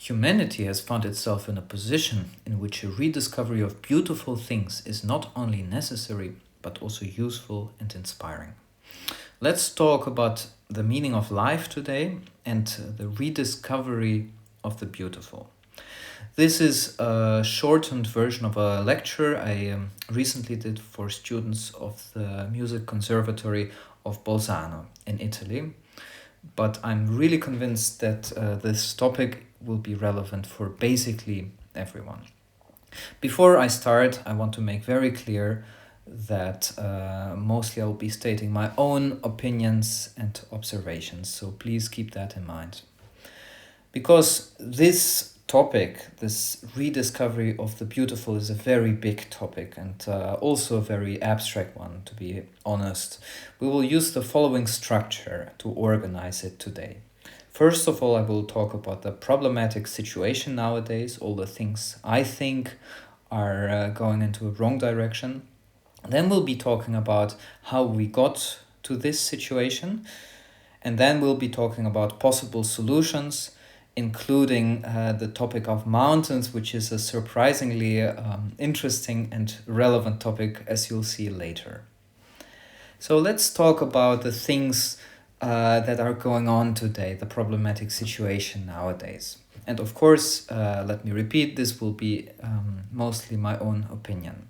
Humanity has found itself in a position in which a rediscovery of beautiful things is not only necessary, but also useful and inspiring. Let's talk about the meaning of life today and the rediscovery of the beautiful. This is a shortened version of a lecture I recently did for students of the music conservatory of Bolzano in Italy. But I'm really convinced that this topic will be relevant for basically everyone. Before I start, I want to make very clear that mostly I will be stating my own opinions and observations, so please keep that in mind. Because this topic, this rediscovery of the beautiful, is a very big topic and also a very abstract one, to be honest. We will use the following structure to organize it today. First of all, I will talk about the problematic situation nowadays, all the things I think are going into a wrong direction. Then we'll be talking about how we got to this situation. And then we'll be talking about possible solutions, including the topic of mountains, which is a surprisingly interesting and relevant topic, as you'll see later. So let's talk about the things that are going on today, the problematic situation nowadays. And of course, let me repeat, this will be mostly my own opinion.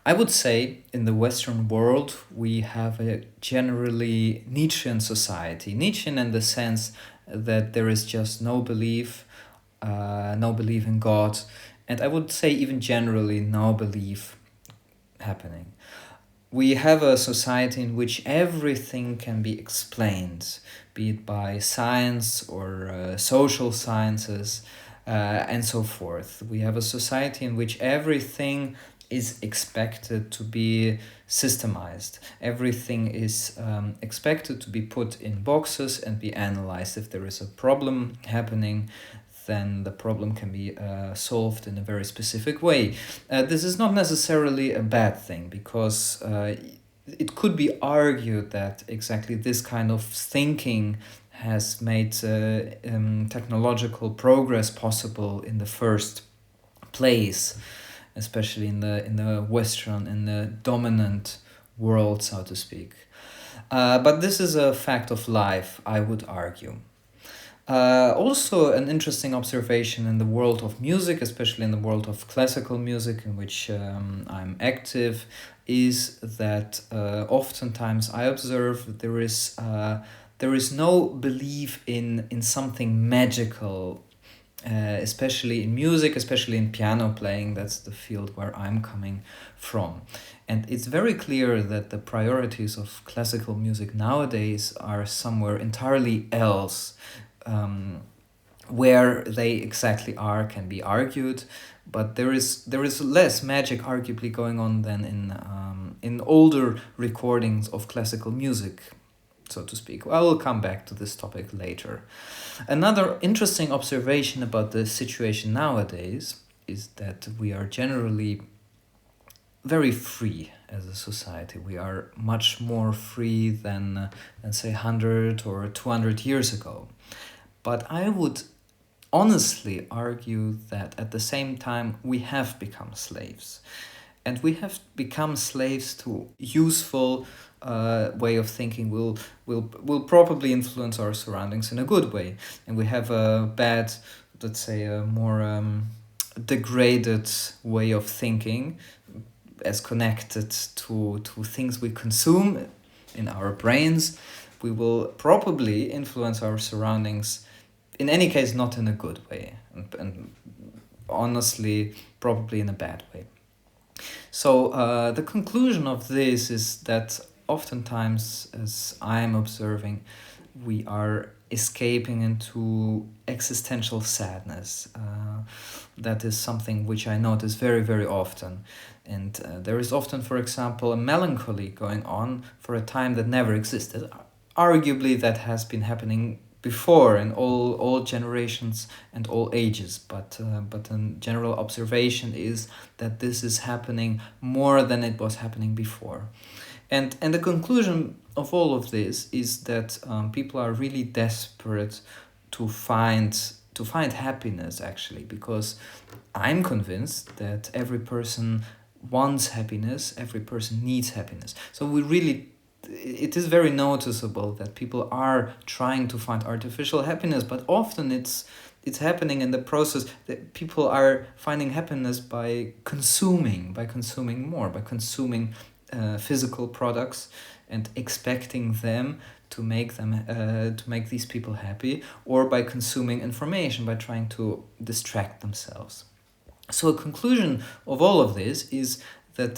I would say in the Western world, we have a generally Nietzschean society. Nietzschean in the sense that there is just no belief in God, and I would say even generally no belief happening. We have a society in which everything can be explained, be it by science or social sciences, and so forth. We have a society in which everything is expected to be systemized. Everything is expected to be put in boxes and be analyzed. If there is a problem happening, then the problem can be solved in a very specific way. This is not necessarily a bad thing, because it could be argued that exactly this kind of thinking has made technological progress possible in the first place, especially in the Western, in the dominant world, so to speak. But this is a fact of life, I would argue. Also, an interesting observation in the world of music, especially in the world of classical music, in which I'm active, is that oftentimes I observe there is no belief in something magical, especially in music, especially in piano playing. That's the field where I'm coming from. And it's very clear that the priorities of classical music nowadays are somewhere entirely else. Where they exactly are can be argued, but there is less magic arguably going on than in older recordings of classical music, so to speak. I will come back to this topic later. Another interesting observation about the situation nowadays is that we are generally very free as a society. We are much more free than say 100 or 200 years ago. But I would honestly argue that at the same time we have become slaves. And we have become slaves to useful way of thinking will probably influence our surroundings in a good way. And we have a bad, let's say a more degraded way of thinking as connected to things we consume in our brains. We will probably influence our surroundings, in any case, not in a good way, and honestly, probably in a bad way. So the conclusion of this is that oftentimes, as I'm observing, we are escaping into existential sadness. That is something which I notice very, very often. And there is often, for example, a melancholy going on for a time that never existed. Arguably, that has been happening before in all generations and all ages, but a general observation is that this is happening more than it was happening before. And the conclusion of all of this is that people are really desperate to to find happiness, actually, because I'm convinced that every person wants happiness, every person needs happiness. So it is very noticeable that people are trying to find artificial happiness, but often it's happening in the process that people are finding happiness by consuming more, by consuming physical products and expecting them to make these people happy, or by consuming information, by trying to distract themselves. So a conclusion of all of this is that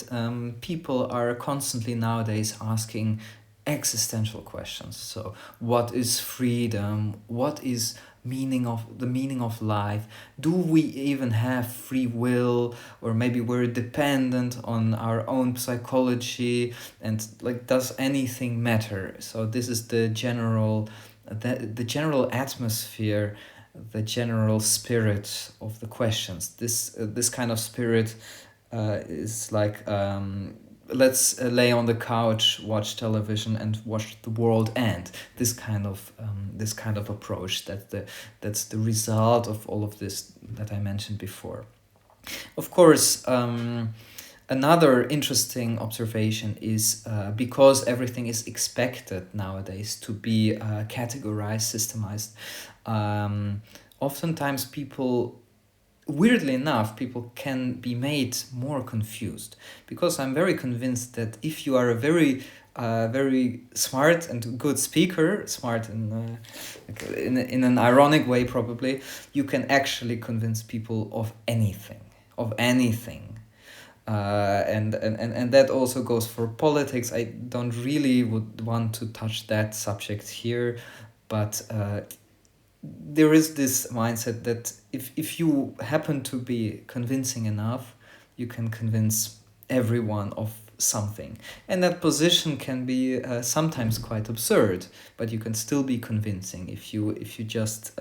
people are constantly nowadays asking existential questions. So what is freedom? What is the meaning of life? Do we even have free will, or maybe we're dependent on our own psychology, and like, does anything matter? So this is the general atmosphere, the general spirit of the questions. This kind of spirit is like, let's lay on the couch, watch television, and watch the world end. This kind of approach. That's the result of all of this that I mentioned before. Of course, another interesting observation is because everything is expected nowadays to be categorized, systemized. Oftentimes weirdly enough, people can be made more confused, because I'm very convinced that if you are a very smart and good speaker, smart in an ironic way probably, you can actually convince people of anything. And that also goes for politics. I don't really would want to touch that subject here, but there is this mindset that if you happen to be convincing enough, you can convince everyone of something. And that position can be sometimes quite absurd, but you can still be convincing. If you just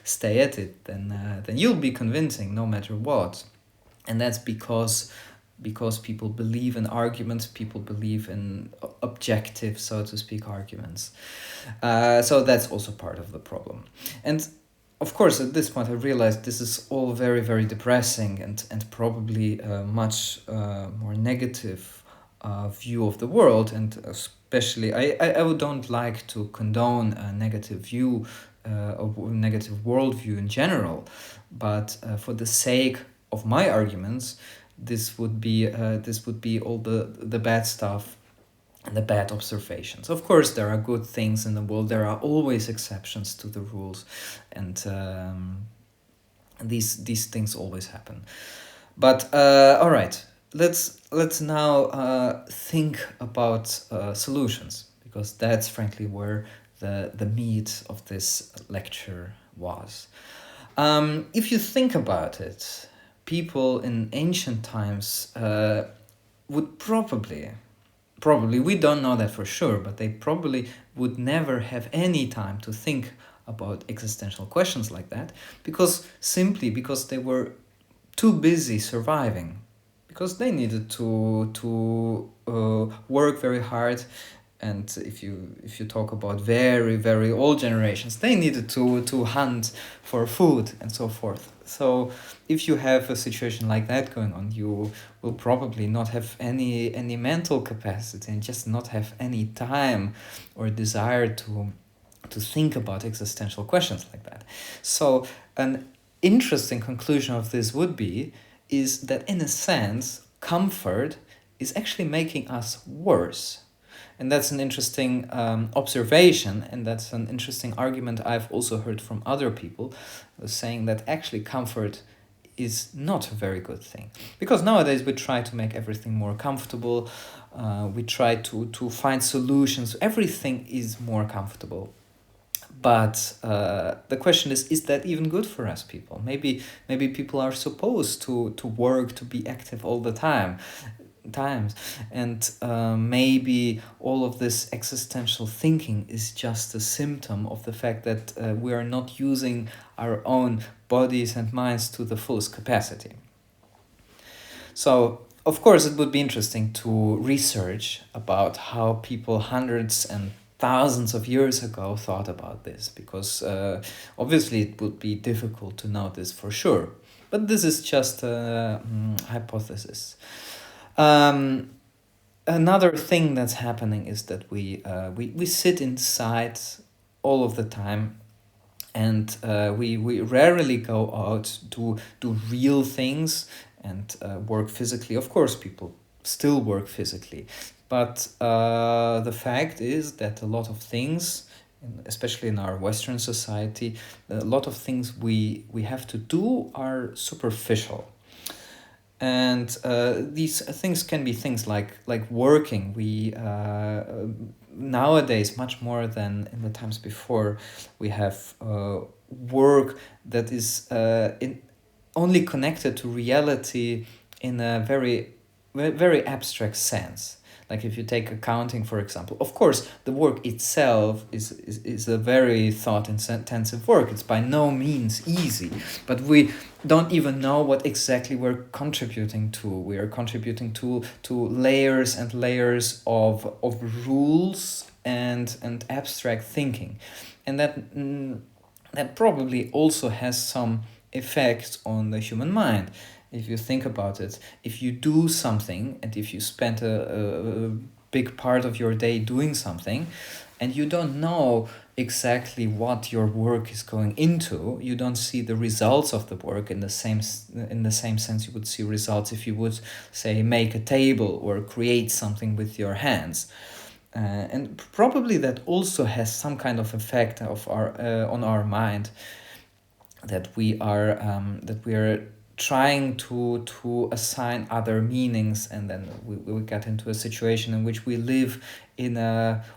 stay at it, then you'll be convincing no matter what. And that's because people believe in arguments, people believe in objective, so to speak, arguments. So that's also part of the problem. And of course, at this point, I realized this is all very, very depressing and probably a much more negative view of the world. And especially, I don't like to condone a negative view, a negative worldview in general, but for the sake of my arguments, this would be all the bad stuff and the bad observations. Of course, there are good things in the world. There are always exceptions to the rules, and these things always happen. But all right, let's now think about solutions, because that's frankly where the meat of this lecture was. If you think about it, people in ancient times would probably, we don't know that for sure, but they probably would never have any time to think about existential questions like that, because they were too busy surviving, because they needed to work very hard. And if you talk about very, very old generations, they needed to hunt for food and so forth. So if you have a situation like that going on, you will probably not have any mental capacity, and just not have any time or desire to think about existential questions like that. So an interesting conclusion of this is that in a sense, comfort is actually making us worse. And that's an interesting observation, and that's an interesting argument I've also heard from other people, saying that actually comfort is not a very good thing. Because nowadays we try to make everything more comfortable, we try to find solutions, everything is more comfortable. But the question is that even good for us people? Maybe people are supposed to work, to be active all the times, and maybe all of this existential thinking is just a symptom of the fact that we are not using our own bodies and minds to the fullest capacity. So of course it would be interesting to research about how people hundreds and thousands of years ago thought about this, because obviously it would be difficult to know this for sure. But this is just a hypothesis. Another thing that's happening is that we sit inside all of the time, and we rarely go out to do real things and work physically. Of course, people still work physically, but the fact is that a lot of things, especially in our Western society, a lot of things we have to do are superficial. And these things can be things like working. We nowadays, much more than in the times before, we have work that is only connected to reality in a very abstract sense. Like if you take accounting, for example, of course, the work itself is a very thought-intensive work. It's by no means easy, but we don't even know what exactly we're contributing to. We are contributing to layers and layers of rules and abstract thinking. And that probably also has some effect on the human mind. If you think about it, if you do something and if you spend a big part of your day doing something and you don't know exactly what your work is going into, you don't see the results of the work in the same sense you would see results if you would, say, make a table or create something with your hands. And probably that also has some kind of effect of on our mind, that we are trying to assign other meanings, and then we get into a situation in which we live in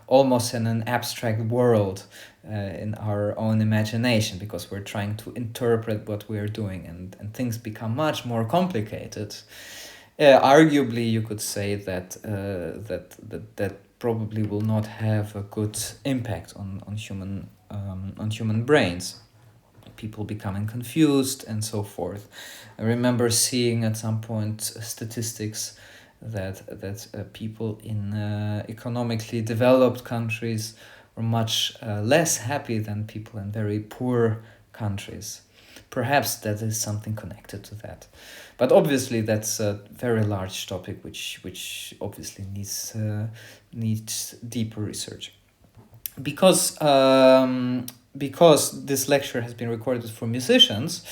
almost in an abstract world, in our own imagination, because we're trying to interpret what we're doing, and things become much more complicated. Arguably, you could say that probably will not have a good impact on human brains. People becoming confused and so forth. I remember seeing at some point statistics that people in economically developed countries were much less happy than people in very poor countries. Perhaps that is something connected to that, but obviously that's a very large topic which obviously needs deeper research. Because this lecture has been recorded for musicians,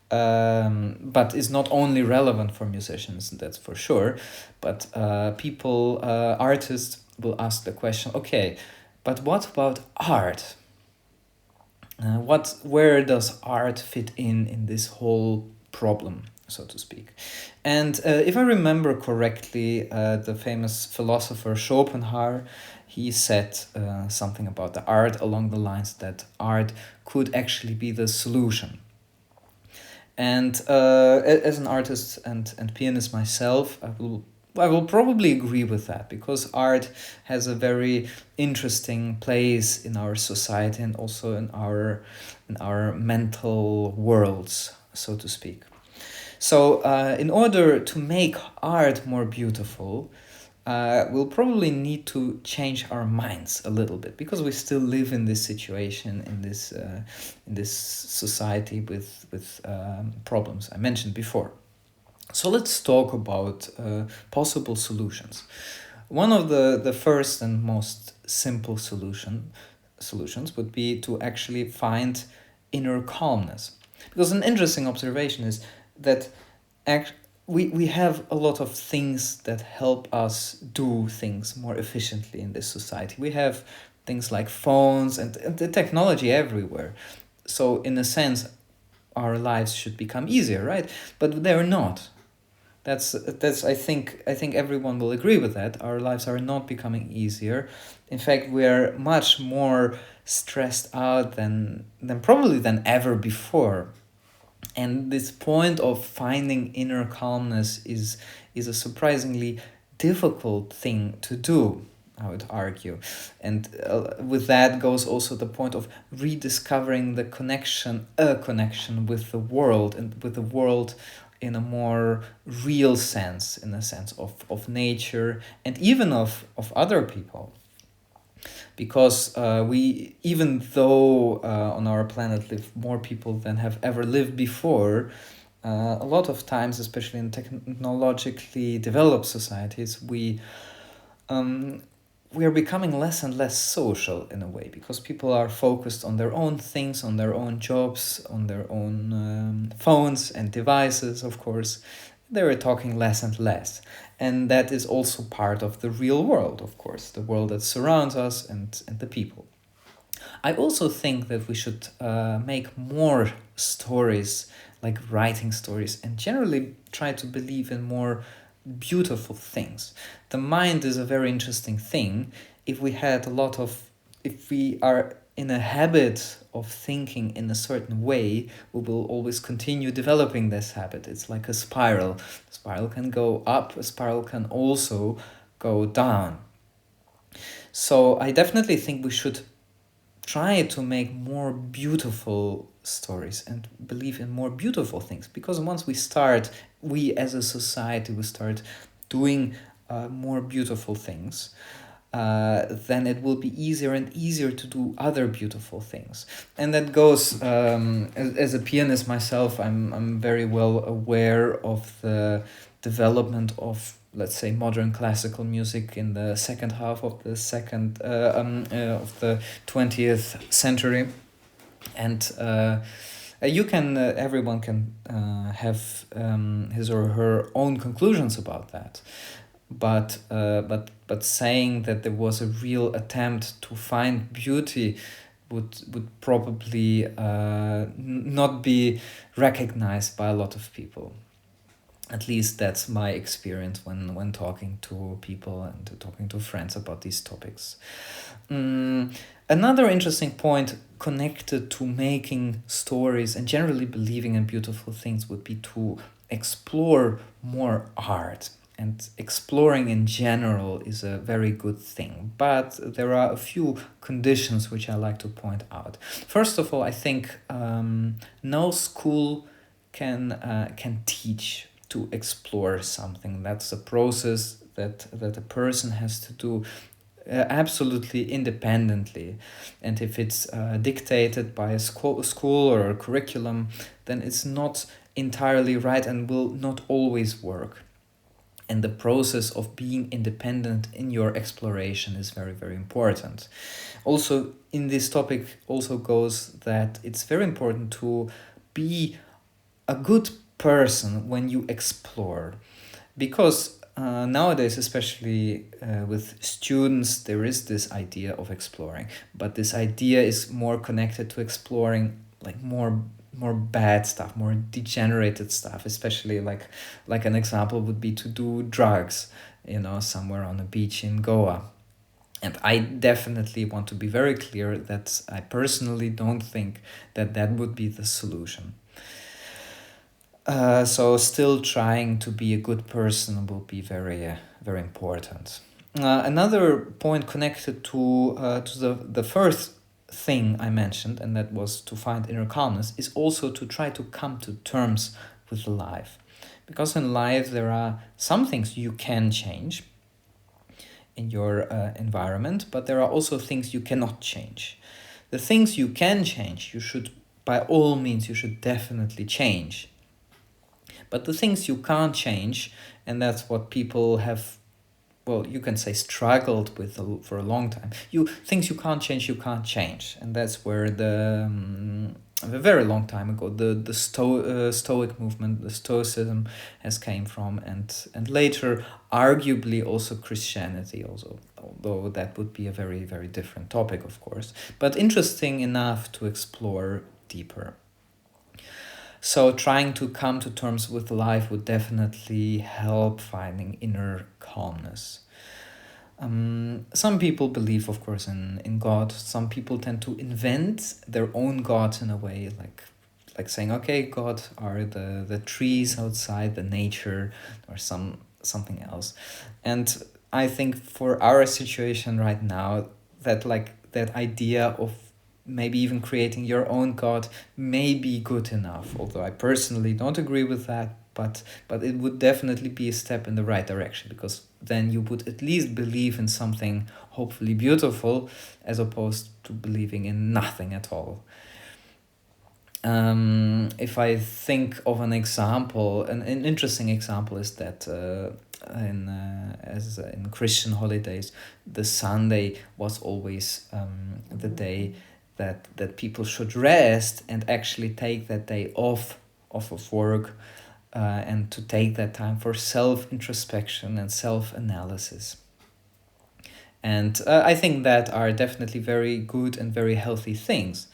but is not only relevant for musicians, that's for sure, but artists will ask the question, okay, but what about art? Where does art fit in this whole problem, so to speak? And if I remember correctly, the famous philosopher Schopenhauer, he said something about the art along the lines that art could actually be the solution. And as an artist and pianist myself, I will probably agree with that, because art has a very interesting place in our society and also in our mental worlds, so to speak. So in order to make art more beautiful, we'll probably need to change our minds a little bit, because we still live in this situation, in this society with problems I mentioned before. So let's talk about possible solutions. One of the first and most simple solutions would be to actually find inner calmness. Because an interesting observation is that we have a lot of things that help us do things more efficiently in this society. We have things like phones and the technology everywhere. So in a sense, our lives should become easier, right? But they're not. That's I think everyone will agree with that. Our lives are not becoming easier. In fact, we are much more stressed out than ever before. And this point of finding inner calmness is a surprisingly difficult thing to do, I would argue. And with that goes also the point of rediscovering a connection with the world, and with the world in a more real sense, in a sense of nature and even of other people. because we, even though on our planet live more people than have ever lived before, a lot of times, especially in technologically developed societies, um, we are becoming less and less social in a way, because people are focused on their own things, on their own jobs, on their own phones and devices, of course. They are talking less and less. And that is also part of the real world, of course, the world that surrounds us and the people. I also think that we should make more stories, like writing stories, and generally try to believe in more beautiful things. The mind is a very interesting thing. If we are in a habit of thinking in a certain way, we will always continue developing this habit. It's like a spiral. A spiral can go up, a spiral can also go down. So I definitely think we should try to make more beautiful stories and believe in more beautiful things, because once we as a society, we start doing more beautiful things, then it will be easier and easier to do other beautiful things. And that goes, as a pianist myself, I'm very well aware of the development of, let's say, modern classical music in the second half of the 20th century. And everyone can have his or her own conclusions about that. But saying that there was a real attempt to find beauty would probably not be recognized by a lot of people. At least that's my experience when talking to people and talking to friends about these topics. Another interesting point connected to making stories and generally believing in beautiful things would be to explore more art. And exploring in general is a very good thing, but there are a few conditions which I like to point out. First of all, I think no school can teach to explore something. That's a process that a person has to do absolutely independently. And if it's dictated by a school or a curriculum, then it's not entirely right and will not always work. And the process of being independent in your exploration is very, very important. Also, in this topic also goes that it's very important to be a good person when you explore, because nowadays, especially with students, there is this idea of exploring, but this idea is more connected to exploring like more bad stuff, more degenerated stuff, especially like an example would be to do drugs, somewhere on a beach in Goa. And I definitely want to be very clear that I personally don't think that that would be the solution. So still trying to be a good person will be very, very important. Another point connected to the first thing I mentioned, and that was to find inner calmness, is also to try to come to terms with life. Because in life there are some things you can change in your environment, but there are also things you cannot change. The things you can change, by all means, you should definitely change. But the things you can't change, and that's what people have, well, you can say struggled with for a long time. Things you can't change. And that's where a very long time ago, the Stoic movement, the Stoicism has came from, and later, arguably, also Christianity also, although that would be a very, very different topic, of course, but interesting enough to explore deeper. So trying to come to terms with life would definitely help finding inner calmness. Some people believe, of course, in God. Some people tend to invent their own gods in a way, like saying, okay, God are the trees outside, the nature, or something else. And I think for our situation right now, that idea of maybe even creating your own God may be good enough, although I personally don't agree with that. But it would definitely be a step in the right direction, because then you would at least believe in something hopefully beautiful, as opposed to believing in nothing at all. If I think of an example, an interesting example is that in Christian holidays, the Sunday was always the day that people should rest and actually take that day off of work, and to take that time for self-introspection and self-analysis. And I think that are definitely very good and very healthy things.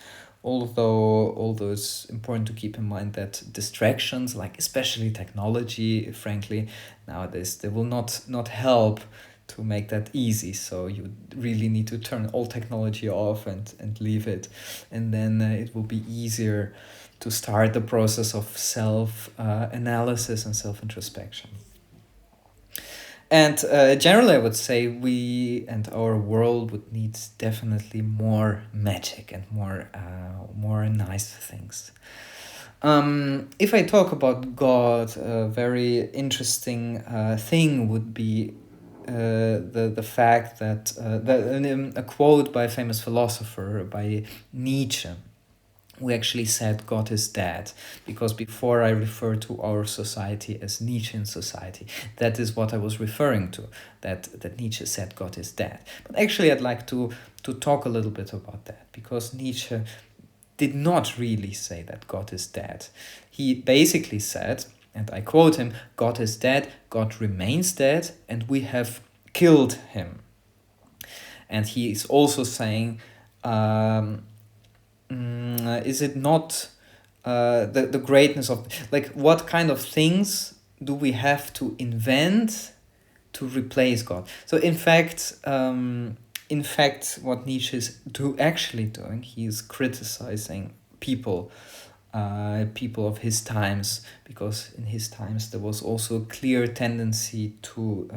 Although it's important to keep in mind that distractions, like especially technology, frankly, nowadays, they will not help to make that easy. So you really need to turn all technology off and leave it. And then it will be easier to start the process of self-analysis and self-introspection. And generally, I would say we and our world would need definitely more magic and more nice things. If I talk about God, a very interesting thing would be the fact that a quote by a famous philosopher, by Nietzsche, we actually said God is dead, because before I referred to our society as Nietzschean society. That is what I was referring to, that Nietzsche said God is dead. But actually I'd like to talk a little bit about that, because Nietzsche did not really say that God is dead. He basically said, and I quote him, God is dead, God remains dead, and we have killed him. And he is also saying, is it not the greatness of, like, what kind of things do we have to invent to replace God? So in fact, what Nietzsche is actually doing, he is criticizing people of his times, because in his times there was also a clear tendency to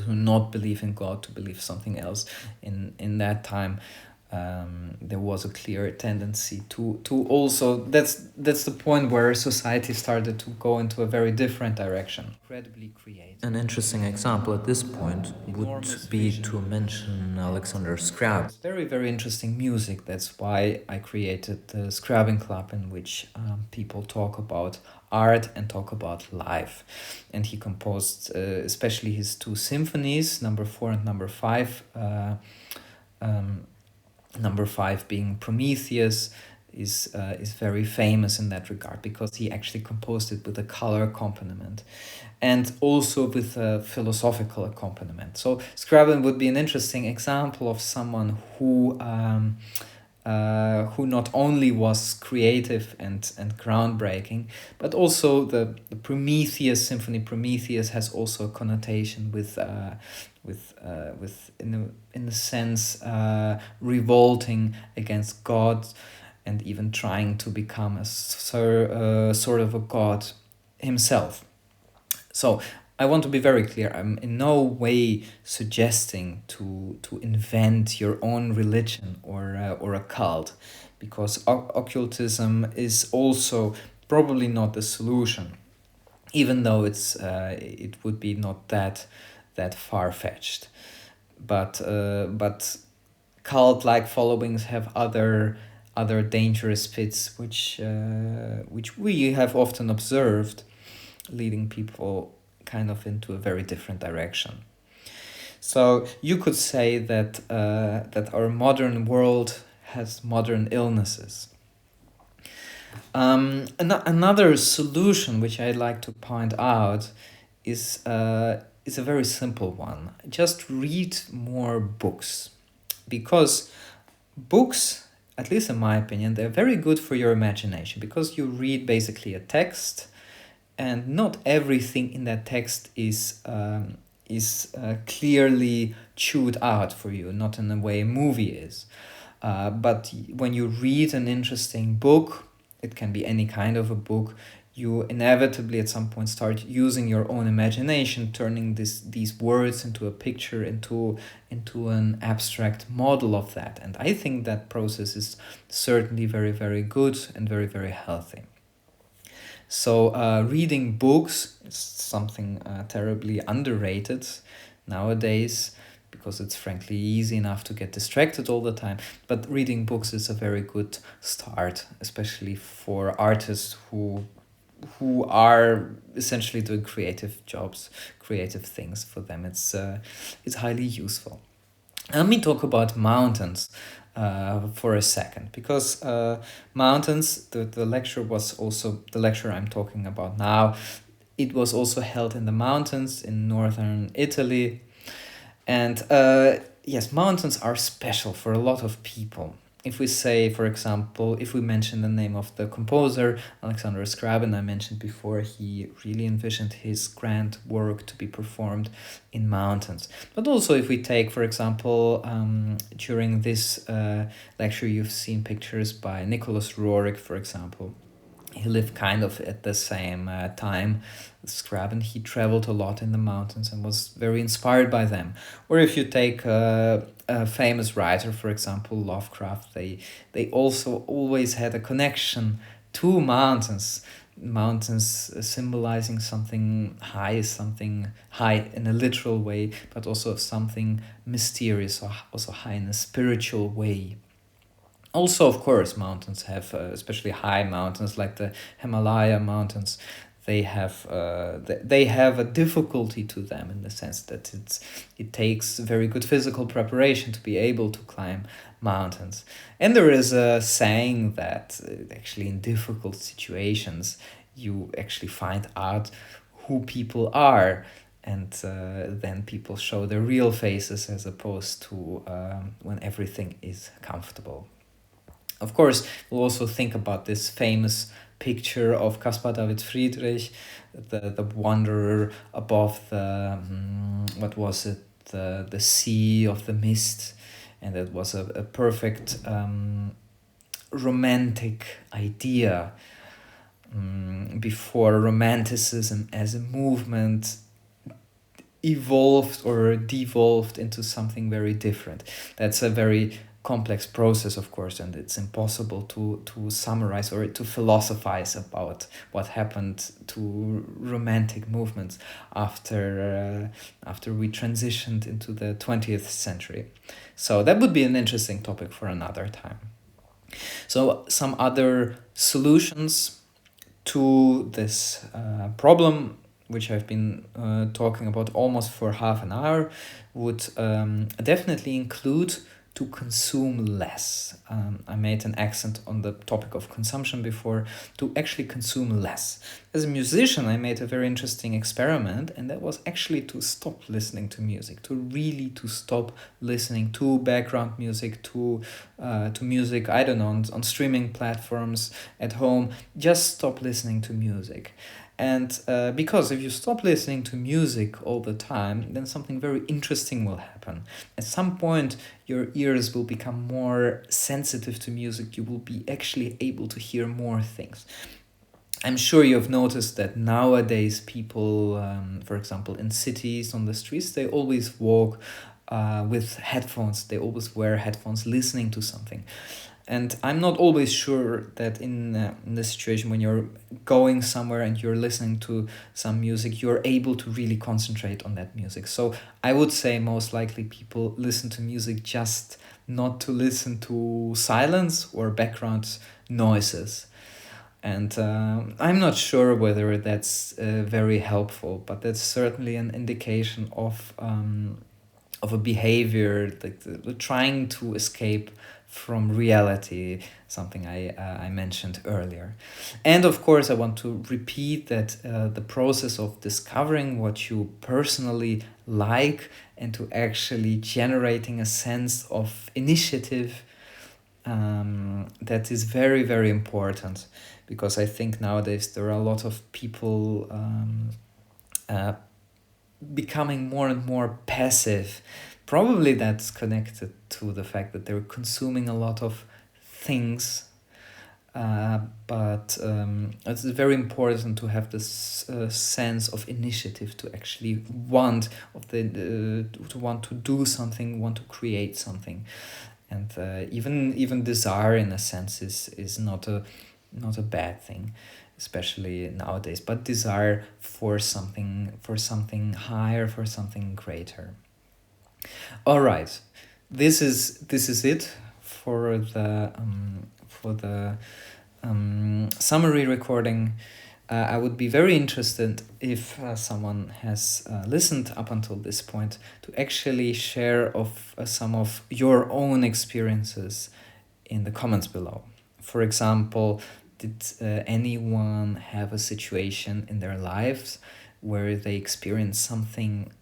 not believe in God, to believe something else. In that time, there was a clear tendency to also, that's the point where society started to go into a very different direction. Incredibly creative. An interesting example at this point would be to mention Alexander Scriabin. It's very, very interesting music. That's why I created the Scriabin Club, in which people talk about art and talk about life. And he composed especially his two symphonies, number 4 and number 5. Number 5 being Prometheus is very famous in that regard, because he actually composed it with a color accompaniment and also with a philosophical accompaniment. So Scriabin would be an interesting example of someone who not only was creative and groundbreaking, but also the Prometheus symphony. Prometheus has also a connotation with in a sense revolting against God, and even trying to become a sort of a god himself. So I want to be very clear. I'm in no way suggesting to invent your own religion or a cult, because occultism is also probably not the solution, even though it would be not that far-fetched. But cult-like followings have other dangerous fits, which we have often observed, leading people kind of into a very different direction. So you could say that our modern world has modern illnesses. Another solution which I'd like to point out is a very simple one. Just read more books, because books, at least in my opinion, they're very good for your imagination, because you read basically a text, and not everything in that text is clearly chewed out for you, not in the way a movie is. But when you read an interesting book, it can be any kind of a book, you inevitably at some point start using your own imagination, turning these words into a picture, into an abstract model of that. And I think that process is certainly very, very good and very, very healthy. So reading books is something terribly underrated nowadays, because it's frankly easy enough to get distracted all the time. But reading books is a very good start, especially for artists who are essentially doing creative jobs, creative things. For them, it's highly useful. Let me talk about mountains for a second, because mountains, the lecture was also, the lecture I'm talking about now, it was also held in the mountains in northern Italy. And yes, mountains are special for a lot of people. If we say, for example, if we mention the name of the composer, Alexander Scriabin, I mentioned before, he really envisioned his grand work to be performed in mountains. But also if we take, for example, during this lecture, you've seen pictures by Nicholas Roerich, for example. He lived kind of at the same time as Scriabin. He traveled a lot in the mountains and was very inspired by them. Or if you take a famous writer, for example, Lovecraft, they also always had a connection to mountains. Mountains symbolizing something high in a literal way, but also something mysterious, or also high in a spiritual way. Also, of course, mountains have, especially high mountains like the Himalaya mountains, they have a difficulty to them, in the sense that it takes very good physical preparation to be able to climb mountains. And there is a saying that actually in difficult situations you actually find out who people are, and then people show their real faces, as opposed to when everything is comfortable. Of course, we'll also think about this famous picture of Caspar David Friedrich, the wanderer above the, what was it, the sea of the mist. And it was a perfect romantic idea, before romanticism as a movement evolved or devolved into something very different. That's a very complex process, of course, and it's impossible to summarize or to philosophize about what happened to romantic movements after we transitioned into the 20th century. So that would be an interesting topic for another time. So some other solutions to this problem, which I've been talking about almost for half an hour, would definitely include to consume less. I made an accent on the topic of consumption before, to actually consume less. As a musician, I made a very interesting experiment, and that was actually to stop listening to music, to stop listening to background music, to music, I don't know, on streaming platforms at home. Just stop listening to music. And because if you stop listening to music all the time, then something very interesting will happen. At some point, your ears will become more sensitive to music. You will be actually able to hear more things. I'm sure you've noticed that nowadays people, for example, in cities, on the streets, they always walk with headphones. They always wear headphones listening to something. And I'm not always sure that in the situation when you're going somewhere and you're listening to some music, you're able to really concentrate on that music. So I would say most likely people listen to music just not to listen to silence or background noises. And I'm not sure whether that's very helpful, but that's certainly an indication of a behavior, like the trying to escape from reality, something I mentioned earlier. And of course, I want to repeat that the process of discovering what you personally like and to actually generating a sense of initiative, that is very, very important, because I think nowadays there are a lot of people becoming more and more passive. Probably that's connected to the fact that they're consuming a lot of things But it's very important to have this sense of initiative, to actually want to want to do something, want to create something, and even desire in a sense is not a bad thing, especially nowadays. But desire for something higher, for something greater. All right, this is it for the summary recording. I would be very interested if someone has listened up until this point to actually share of some of your own experiences in the comments below. For example, did anyone have a situation in their lives where they experienced something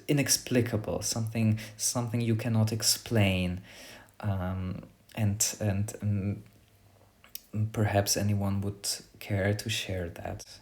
inexplicable, something you cannot explain, and perhaps anyone would care to share that.